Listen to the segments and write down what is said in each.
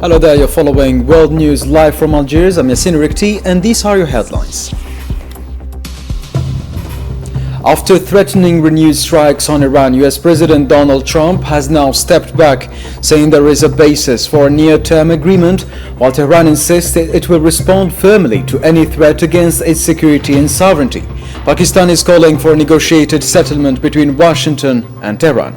Hello there, you're following World News live from Algiers. I'm Yassine Rikti and these are your headlines. After threatening renewed strikes on Iran, US President Donald Trump has now stepped back, saying there is a basis for a near-term agreement, while Tehran insists that it will respond firmly to any threat against its security and sovereignty. Pakistan is calling for a negotiated settlement between Washington and Tehran.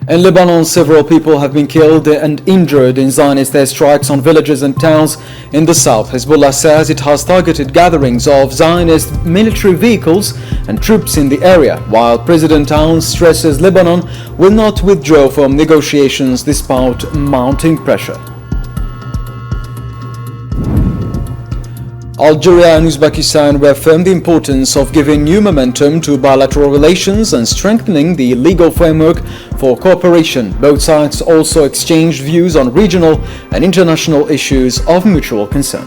In Lebanon, several people have been killed and injured in Zionist airstrikes on villages and towns in the south. Hezbollah says it has targeted gatherings of Zionist military vehicles and troops in the area, while President Aoun stresses Lebanon will not withdraw from negotiations despite mounting pressure. Algeria and Uzbekistan reaffirmed the importance of giving new momentum to bilateral relations and strengthening the legal framework for cooperation. Both sides also exchanged views on regional and international issues of mutual concern.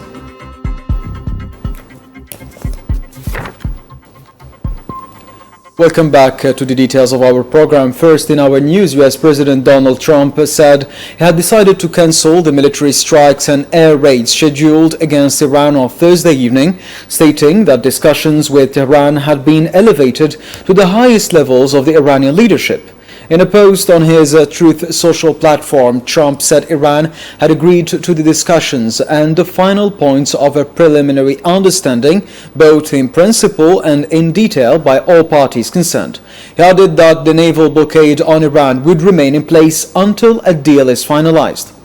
Welcome back to the details of our program. First, in our news, US President Donald Trump said he had decided to cancel the military strikes and air raids scheduled against Iran on Thursday evening, stating that discussions with Tehran had been elevated to the highest levels of the Iranian leadership. In a post on his Truth Social platform, Trump said Iran had agreed to the discussions and the final points of a preliminary understanding, both in principle and in detail, by all parties concerned. He added that the naval blockade on Iran would remain in place until a deal is finalized.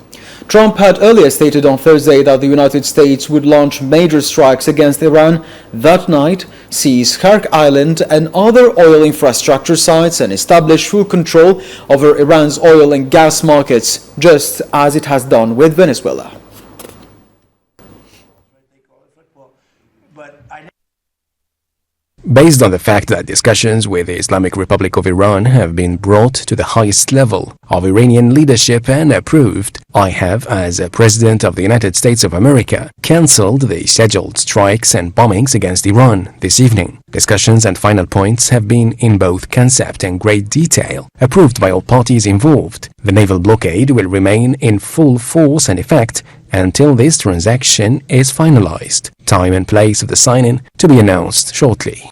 Trump had earlier stated on Thursday that the United States would launch major strikes against Iran that night, seize Khark Island and other oil infrastructure sites, and establish full control over Iran's oil and gas markets, just as it has done with Venezuela. Based on the fact that discussions with the Islamic Republic of Iran have been brought to the highest level of Iranian leadership and approved, I have, as a President of the United States of America, cancelled the scheduled strikes and bombings against Iran this evening. Discussions and final points have been in both concept and great detail, approved by all parties involved. The naval blockade will remain in full force and effect until this transaction is finalized. Time and place of the signing to be announced shortly.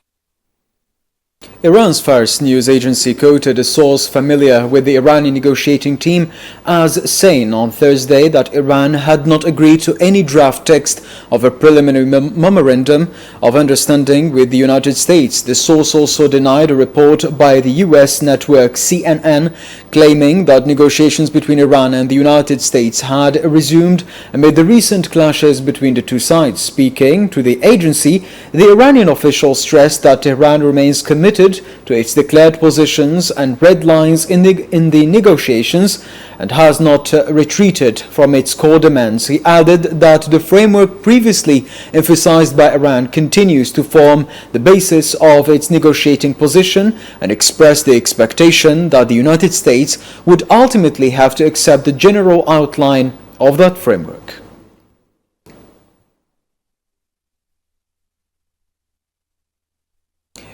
Iran's Fars news agency quoted a source familiar with the Iranian negotiating team as saying on Thursday that Iran had not agreed to any draft text of a preliminary memorandum of understanding with the United States. The source also denied a report by the US network CNN claiming that negotiations between Iran and the United States had resumed amid the recent clashes between the two sides. Speaking to the agency, the Iranian official stressed that Tehran remains committed to its declared positions and red lines in the negotiations and has not retreated from its core demands. He added that the framework previously emphasized by Iran continues to form the basis of its negotiating position and expressed the expectation that the United States would ultimately have to accept the general outline of that framework.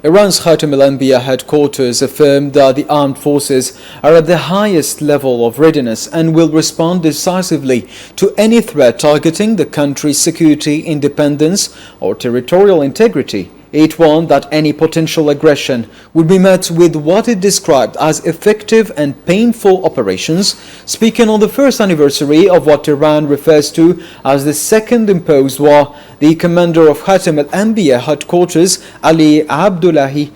Iran's Khatam al-Anbiya headquarters affirmed that the armed forces are at the highest level of readiness and will respond decisively to any threat targeting the country's security, independence, or territorial integrity. It warned that any potential aggression would be met with what it described as effective and painful operations. Speaking on the first anniversary of what Iran refers to as the Second Imposed War, the commander of Khatam al-Anbiya headquarters, Ali Abdullahi,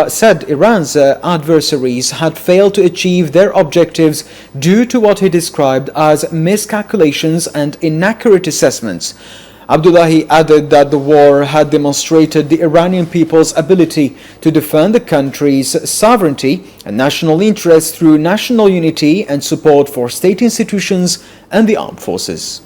said Iran's adversaries had failed to achieve their objectives due to what he described as miscalculations and inaccurate assessments. Abdullahi added that the war had demonstrated the Iranian people's ability to defend the country's sovereignty and national interests through national unity and support for state institutions and the armed forces.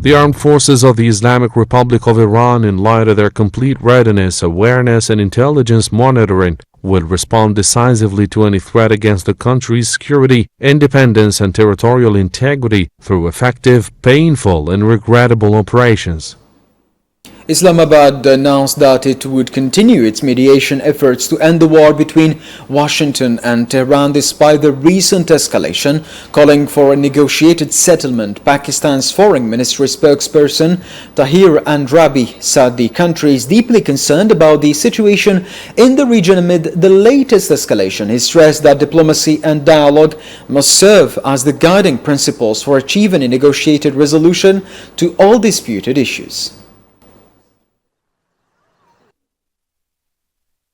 The armed forces of the Islamic Republic of Iran, in light of their complete readiness, awareness, and intelligence monitoring, will respond decisively to any threat against the country's security, independence, and territorial integrity through effective, painful, and regrettable operations. Islamabad announced that it would continue its mediation efforts to end the war between Washington and Tehran despite the recent escalation, calling for a negotiated settlement. Pakistan's Foreign Ministry spokesperson Tahir Andrabi said the country is deeply concerned about the situation in the region amid the latest escalation. He stressed that diplomacy and dialogue must serve as the guiding principles for achieving a negotiated resolution to all disputed issues.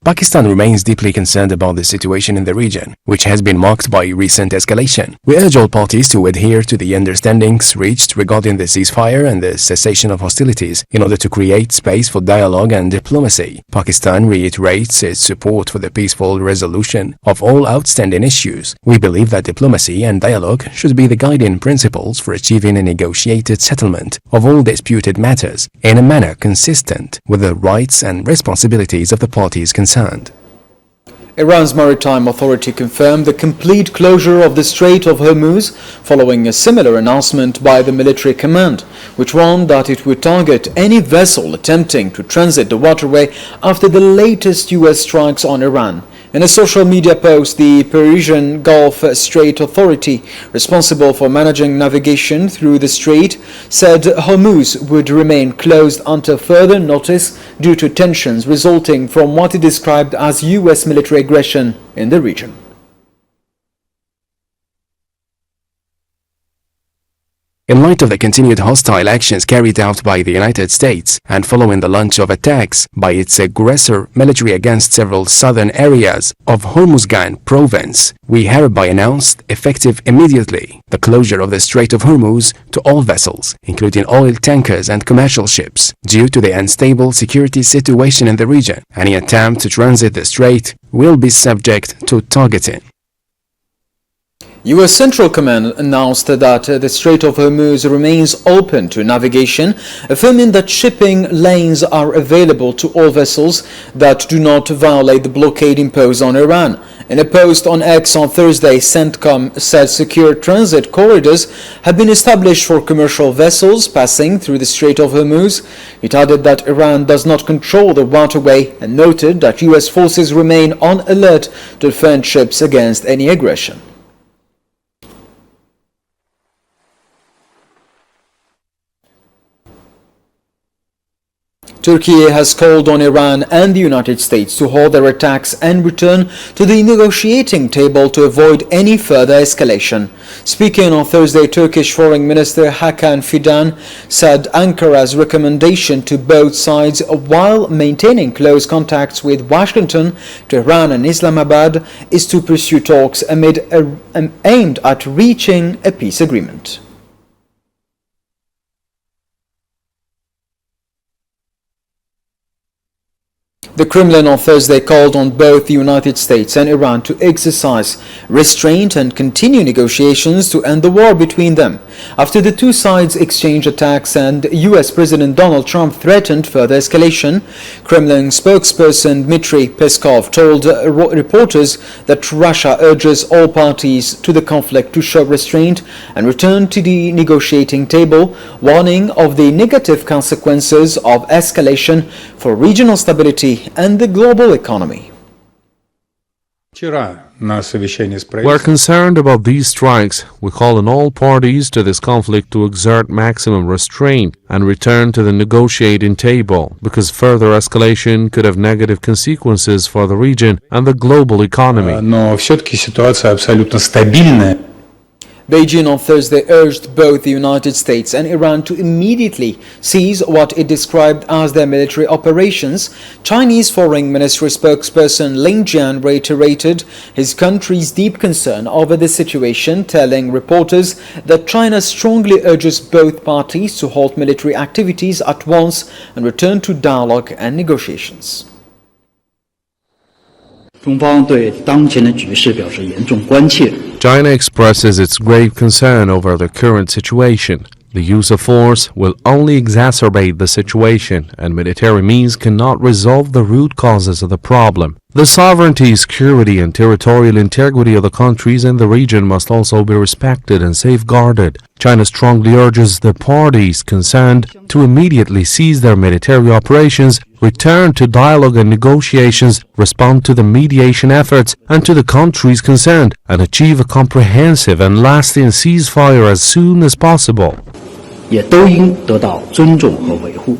Pakistan remains deeply concerned about the situation in the region, which has been marked by recent escalation. We urge all parties to adhere to the understandings reached regarding the ceasefire and the cessation of hostilities in order to create space for dialogue and diplomacy. Pakistan reiterates its support for the peaceful resolution of all outstanding issues. We believe that diplomacy and dialogue should be the guiding principles for achieving a negotiated settlement of all disputed matters in a manner consistent with the rights and responsibilities of the parties concerned. Iran's maritime authority confirmed the complete closure of the Strait of Hormuz following a similar announcement by the military command, which warned that it would target any vessel attempting to transit the waterway after the latest U.S. strikes on Iran. In a social media post, the Persian Gulf Strait Authority, responsible for managing navigation through the strait, said Hormuz would remain closed until further notice due to tensions resulting from what it described as U.S. military aggression in the region. In light of the continued hostile actions carried out by the United States and following the launch of attacks by its aggressor military against several southern areas of Hormuzgan province, we hereby announced, effective immediately, the closure of the Strait of Hormuz to all vessels, including oil tankers and commercial ships, due to the unstable security situation in the region. Any attempt to transit the strait will be subject to targeting. U.S. Central Command announced that the Strait of Hormuz remains open to navigation, affirming that shipping lanes are available to all vessels that do not violate the blockade imposed on Iran. In a post on X on Thursday, CENTCOM said secure transit corridors have been established for commercial vessels passing through the Strait of Hormuz. It added that Iran does not control the waterway and noted that U.S. forces remain on alert to defend ships against any aggression. Turkey has called on Iran and the United States to halt their attacks and return to the negotiating table to avoid any further escalation. Speaking on Thursday, Turkish Foreign Minister Hakan Fidan said Ankara's recommendation to both sides while maintaining close contacts with Washington, Tehran and Islamabad is to pursue talks aimed at reaching a peace agreement. The Kremlin on Thursday called on both the United States and Iran to exercise restraint and continue negotiations to end the war between them. After the two sides exchanged attacks and U.S. President Donald Trump threatened further escalation, Kremlin spokesperson Dmitry Peskov told reporters that Russia urges all parties to the conflict to show restraint and return to the negotiating table, warning of the negative consequences of escalation for regional stability and the global economy. We're concerned about these strikes. We call on all parties to this conflict to exert maximum restraint and return to the negotiating table, because further escalation could have negative consequences for the region and the global economy. Beijing on Thursday urged both the United States and Iran to immediately cease what it described as their military operations. Chinese Foreign Ministry spokesperson Lin Jian reiterated his country's deep concern over the situation, telling reporters that China strongly urges both parties to halt military activities at once and return to dialogue and negotiations. China expresses its grave concern over the current situation. The use of force will only exacerbate the situation, and military means cannot resolve the root causes of the problem. The sovereignty, security, and territorial integrity of the countries in the region must also be respected and safeguarded. China strongly urges the parties concerned to immediately cease their military operations, return to dialogue and negotiations, respond to the mediation efforts and to the countries concerned, and achieve a comprehensive and lasting ceasefire as soon as possible. 也都应得到尊重和维护。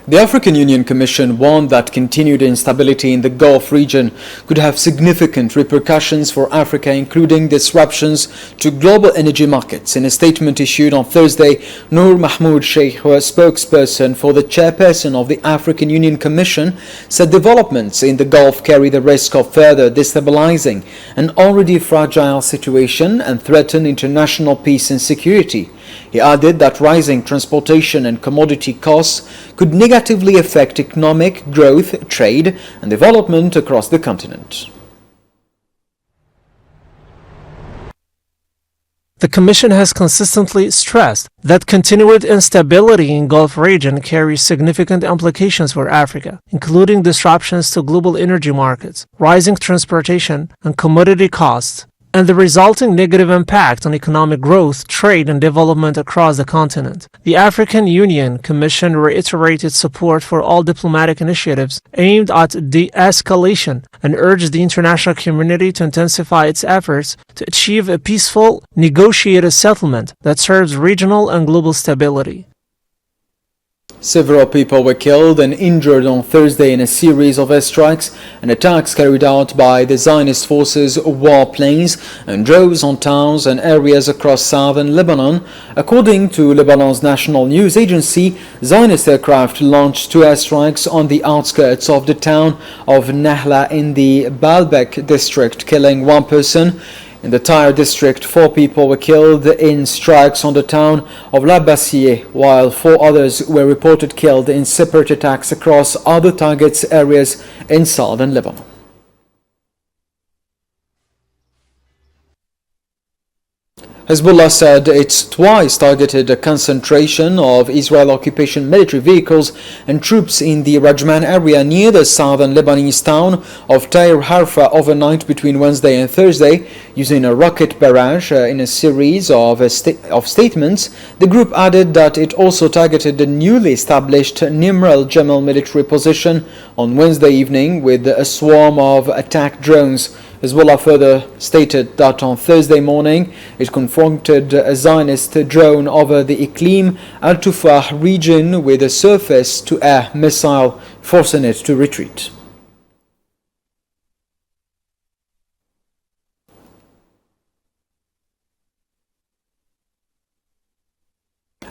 The African Union Commission warned that continued instability in the Gulf region could have significant repercussions for Africa, including disruptions to global energy markets. In a statement issued on Thursday, Noor Mahmoud Sheikh, a spokesperson for the chairperson of the African Union Commission, said developments in the Gulf carry the risk of further destabilizing an already fragile situation and threaten international peace and security. He added that rising transportation and commodity costs could negatively affect economic growth, trade, and development across the continent. The Commission has consistently stressed that continued instability in Gulf region carries significant implications for Africa, including disruptions to global energy markets, rising transportation and commodity costs, and the resulting negative impact on economic growth, trade, and development across the continent. The African Union Commission reiterated support for all diplomatic initiatives aimed at de-escalation and urged the international community to intensify its efforts to achieve a peaceful, negotiated settlement that serves regional and global stability. Several people were killed and injured on Thursday in a series of airstrikes and attacks carried out by the Zionist forces' warplanes and drones on towns and areas across southern Lebanon. According to Lebanon's national news agency, Zionist aircraft launched 2 airstrikes on the outskirts of the town of Nahla in the Baalbek district, killing 1 person. In the Tyre district, 4 people were killed in strikes on the town of La Bassier, while 4 others were reported killed in separate attacks across other targets areas in southern Lebanon. Hezbollah said it's twice targeted a concentration of Israel occupation military vehicles and troops in the Rajman area near the southern Lebanese town of Tyre Harfa overnight between Wednesday and Thursday, using a rocket barrage. In a series of statements, the group added that it also targeted the newly established Nimr al-Jamal military position on Wednesday evening with a swarm of attack drones. Hezbollah further stated that on Thursday morning it confronted a Zionist drone over the Iqlim al-Tufah region with a surface-to-air missile, forcing it to retreat.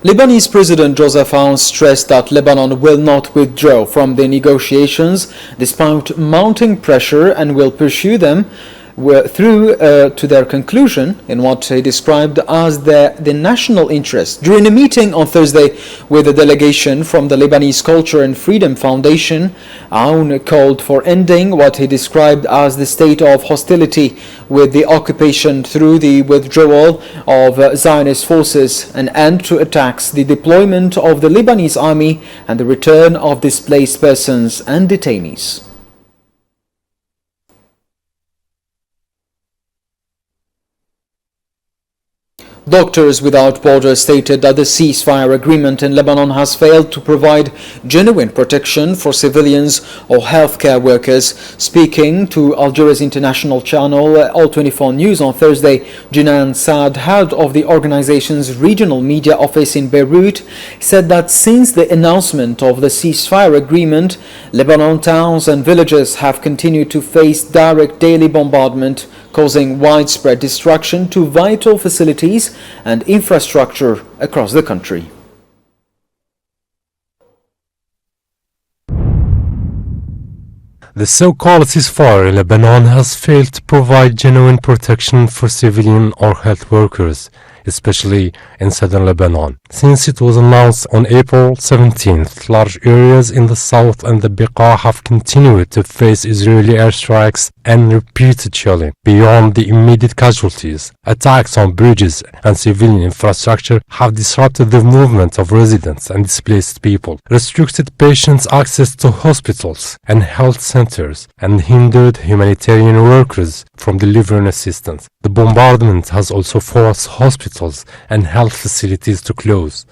Lebanese President Joseph Aoun stressed that Lebanon will not withdraw from the negotiations despite mounting pressure and will pursue them through to their conclusion in what he described as the national interest. During a meeting on Thursday with a delegation from the Lebanese Culture and Freedom Foundation, Aoun called for ending what he described as the state of hostility with the occupation through the withdrawal of Zionist forces, an end to attacks, the deployment of the Lebanese army, and the return of displaced persons and detainees. Doctors Without Borders stated that the ceasefire agreement in Lebanon has failed to provide genuine protection for civilians or healthcare workers. Speaking to Algeria's international channel All24 News on Thursday, Jinan Saad, head of the organization's regional media office in Beirut, said that since the announcement of the ceasefire agreement, Lebanon towns and villages have continued to face direct daily bombardment, causing widespread destruction to vital facilities and infrastructure across the country. The so-called ceasefire in Lebanon has failed to provide genuine protection for civilian or health workers. especially in southern Lebanon. Since it was announced on April 17th, large areas in the south and the Beqa have continued to face Israeli airstrikes and repeated shelling. Beyond the immediate casualties, attacks on bridges and civilian infrastructure have disrupted the movement of residents and displaced people, restricted patients' access to hospitals and health centers, and hindered humanitarian workers from delivering assistance. The bombardment has also forced hospitals and health facilities to close.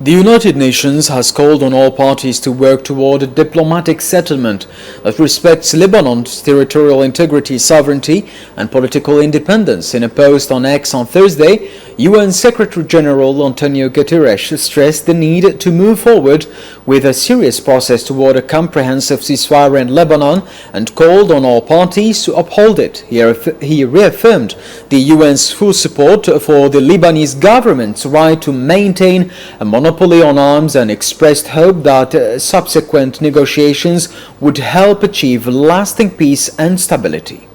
The United Nations has called on all parties to work toward a diplomatic settlement that respects Lebanon's territorial integrity, sovereignty, and political independence. In a post on X on Thursday, UN Secretary-General Antonio Guterres stressed the need to move forward with a serious process toward a comprehensive ceasefire in Lebanon and called on all parties to uphold it. He reaffirmed the UN's full support for the Lebanese government's right to maintain a monopoly on arms and expressed hope that subsequent negotiations would help achieve lasting peace and stability.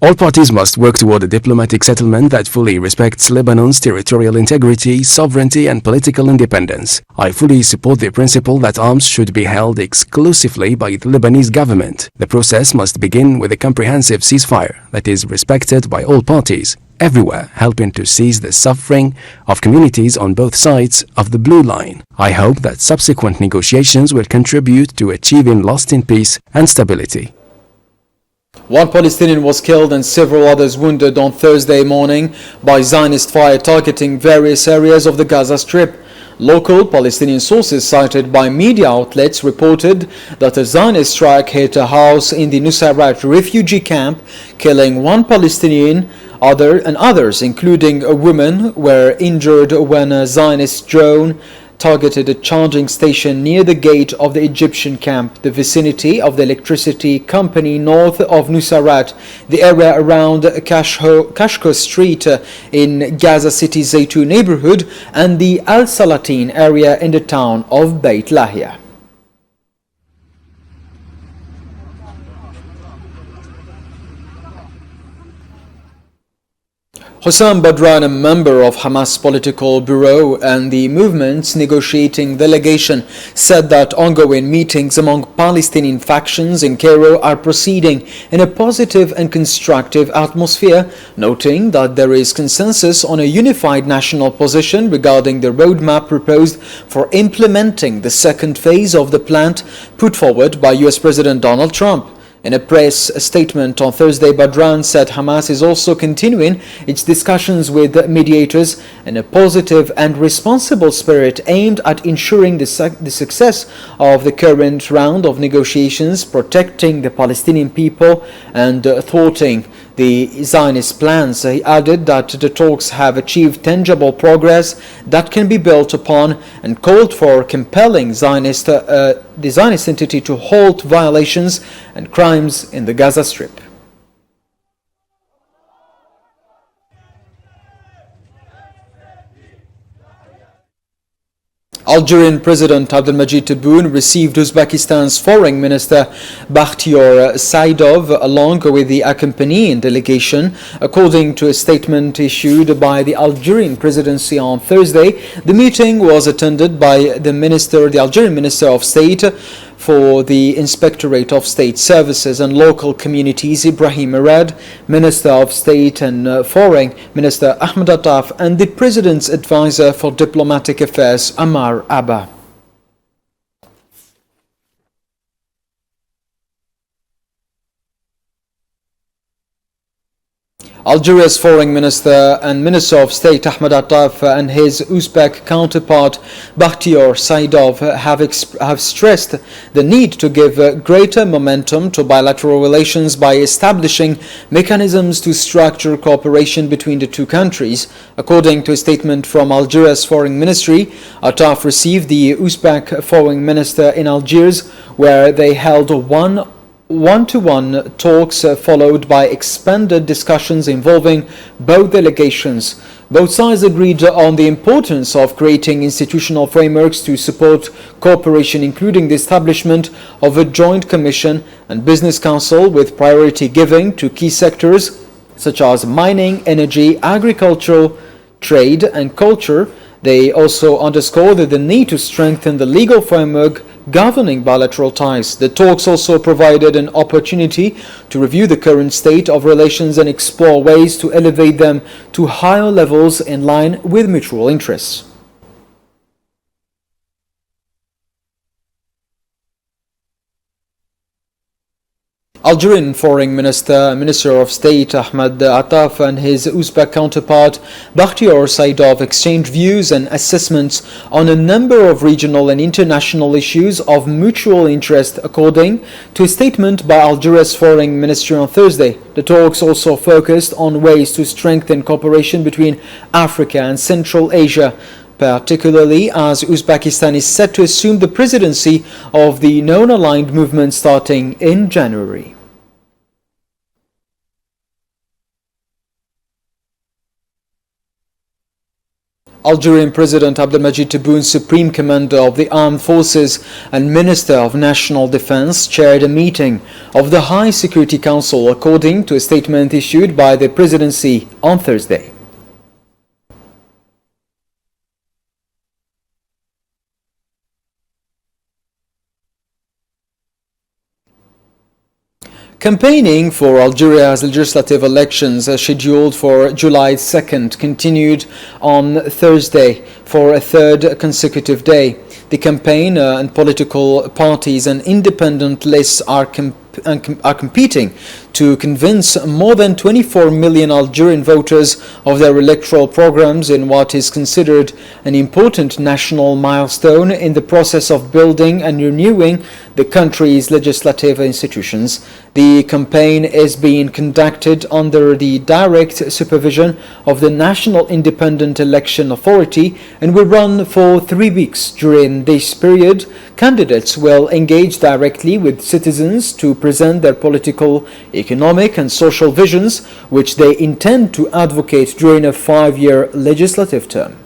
All parties must work toward a diplomatic settlement that fully respects Lebanon's territorial integrity, sovereignty, and political independence. I fully support the principle that arms should be held exclusively by the Lebanese government. The process must begin with a comprehensive ceasefire that is respected by all parties, everywhere, helping to cease the suffering of communities on both sides of the Blue Line. I hope that subsequent negotiations will contribute to achieving lasting peace and stability. One Palestinian was killed and several others wounded on Thursday morning by Zionist fire targeting various areas of the Gaza Strip. Local Palestinian sources cited by media outlets reported that a Zionist strike hit a house in the Nusayrat refugee camp, killing one Palestinian. Others, including a woman, were injured when a Zionist drone targeted a charging station near the gate of the Egyptian camp, the vicinity of the electricity company north of Nusayrat, the area around Kashko Street in Gaza City's Zaytun neighborhood, and the Al Salatin area in the town of Beit Lahia. Hossam Badran, a member of Hamas political bureau and the movement's negotiating delegation, said that ongoing meetings among Palestinian factions in Cairo are proceeding in a positive and constructive atmosphere, noting that there is consensus on a unified national position regarding the roadmap proposed for implementing the second phase of the plan put forward by US President Donald Trump. In a press statement on Thursday, Badran said Hamas is also continuing its discussions with mediators in a positive and responsible spirit aimed at ensuring the success of the current round of negotiations, protecting the Palestinian people and thwarting the Zionist plans. He added that the talks have achieved tangible progress that can be built upon and called for compelling the Zionist entity to halt violations and crimes in the Gaza Strip. Algerian President Abdelmadjid Tebboune received Uzbekistan's Foreign Minister Bakhtiyor Saidov along with the accompanying delegation. According to a statement issued by the Algerian presidency on Thursday, the meeting was attended by the Algerian Minister of State for the Inspectorate of State Services and Local Communities, Ibrahim Arad, Minister of State and Foreign Minister Ahmed Attaf, and the President's Advisor for Diplomatic Affairs, Amar Abba. Algeria's Foreign Minister and Minister of State Ahmed Attaf and his Uzbek counterpart Bakhtiyor Saidov have stressed the need to give greater momentum to bilateral relations by establishing mechanisms to structure cooperation between the two countries. According to a statement from Algeria's Foreign Ministry, Attaf received the Uzbek Foreign Minister in Algiers, where they held one one-to-one talks followed by expanded discussions involving both delegations. Both sides agreed on the importance of creating institutional frameworks to support cooperation, including the establishment of a joint commission and business council with priority giving to key sectors such as mining, energy, agriculture, trade and culture. They also underscored the need to strengthen the legal framework governing bilateral ties. The talks also provided an opportunity to review the current state of relations and explore ways to elevate them to higher levels in line with mutual interests. Algerian Foreign Minister of State Ahmed Attaf and his Uzbek counterpart Bakhtiar Saidov exchanged views and assessments on a number of regional and international issues of mutual interest, according to a statement by Algeria's Foreign Ministry on Thursday. The talks also focused on ways to strengthen cooperation between Africa and Central Asia, particularly as Uzbekistan is set to assume the presidency of the non-aligned movement starting in January. Algerian President Abdelmadjid Tebboune, Supreme Commander of the Armed Forces and Minister of National Defense, chaired a meeting of the High Security Council, according to a statement issued by the presidency on Thursday. Campaigning for Algeria's legislative elections scheduled for July 2nd continued on Thursday for a third consecutive day. The campaign and political parties and independent lists are competing to convince more than 24 million Algerian voters of their electoral programs in what is considered an important national milestone in the process of building and renewing the country's legislative institutions. The campaign is being conducted under the direct supervision of the National Independent Election Authority and will run for 3 weeks. During this period, candidates will engage directly with citizens to present their political, economic and social visions, which they intend to advocate during a 5-year legislative term.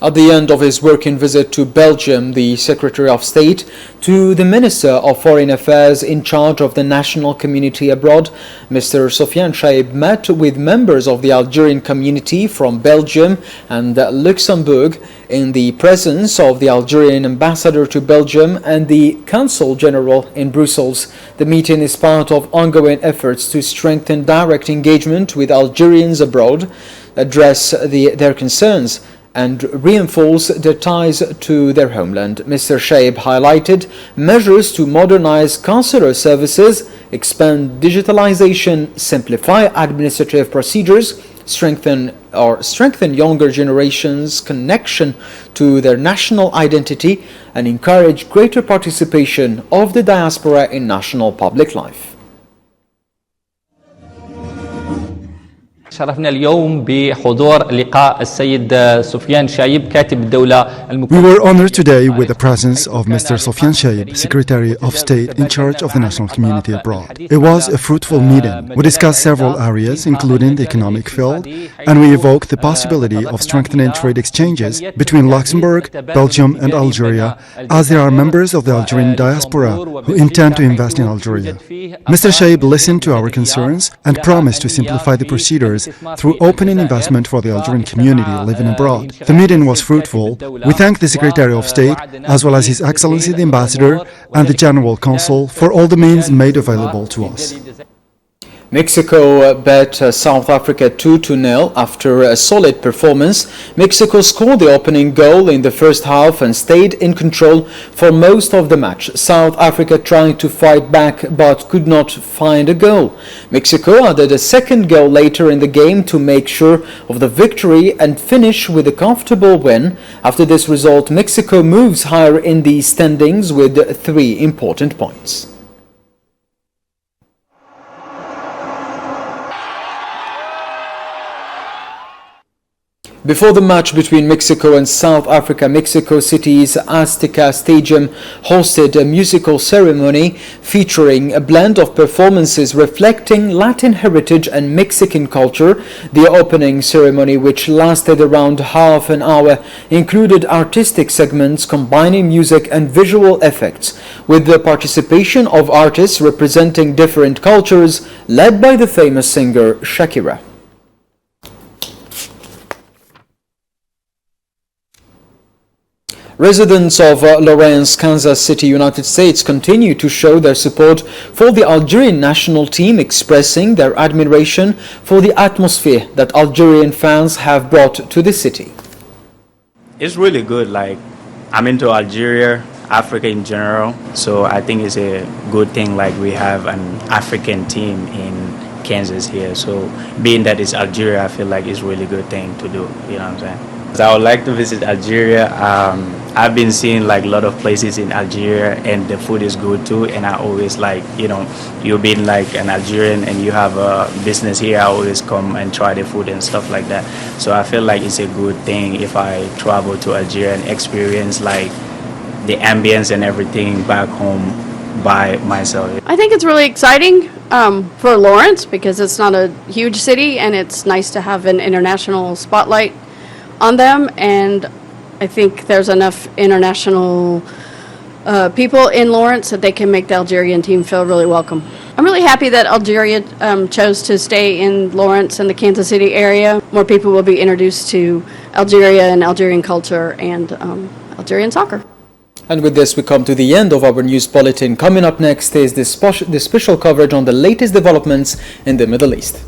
At the end of his working visit to Belgium, the Secretary of State to the Minister of Foreign Affairs in charge of the national community abroad, Mr. Sofiane Chaib, met with members of the Algerian community from Belgium and Luxembourg in the presence of the Algerian ambassador to Belgium and the Consul General in Brussels. The meeting is part of ongoing efforts to strengthen direct engagement with Algerians abroad, address their concerns, and reinforce their ties to their homeland. Mr. Chaib highlighted measures to modernize consular services, expand digitalization, simplify administrative procedures, strengthen younger generations' connection to their national identity, and encourage greater participation of the diaspora in national public life. شرفنا اليوم بحضور لقاء السيد سفيان شايب كاتب الدولة We were honored today with the presence of Mr. Sofiane Chaib, Secretary of State in charge of the national community abroad. It was a fruitful meeting. We discussed several areas, including the economic field, and we evoked the possibility of strengthening trade exchanges between Luxembourg, Belgium and Algeria, as there are members of the Algerian diaspora who intend to invest in Algeria. Mr. Chaib listened to our concerns and promised to simplify the procedures through opening investment for the Algerian community living abroad. The meeting was fruitful. We thank the Secretary of State, as well as His Excellency the Ambassador and the General Consul for all the means made available to us. Mexico bet South Africa 2-0 after a solid performance. Mexico scored the opening goal in the first half and stayed in control for most of the match. South Africa tried to fight back but could not find a goal. Mexico added a second goal later in the game to make sure of the victory and finish with a comfortable win. After this result, Mexico moves higher in the standings with 3 important points. Before the match between Mexico and South Africa, Mexico City's Azteca Stadium hosted a musical ceremony featuring a blend of performances reflecting Latin heritage and Mexican culture. The opening ceremony, which lasted around half an hour, included artistic segments combining music and visual effects, with the participation of artists representing different cultures, led by the famous singer Shakira. Residents of Lawrence, Kansas City, United States continue to show their support for the Algerian national team, expressing their admiration for the atmosphere that Algerian fans have brought to the city. It's really good. Like, I'm into Algeria, Africa in general, so I think it's a good thing like we have an African team in Kansas here. So being that it's Algeria, I feel like it's a really good thing to do, you know what I'm saying? So I would like to visit Algeria. I've been seeing like a lot of places in Algeria, and the food is good too. And I always like, you know, you being like an Algerian and you have a business here, I always come and try the food and stuff like that. So I feel like it's a good thing if I travel to Algeria and experience like the ambience and everything back home by myself. I think it's really exciting for Lawrence because it's not a huge city, and it's nice to have an international spotlight on them, and I think there's enough international people in Lawrence that they can make the Algerian team feel really welcome. I'm really happy that Algeria chose to stay in Lawrence and the Kansas City area. More people will be introduced to Algeria and Algerian culture and Algerian soccer. And with this, we come to the end of our news bulletin. Coming up next is the special coverage on the latest developments in the Middle East.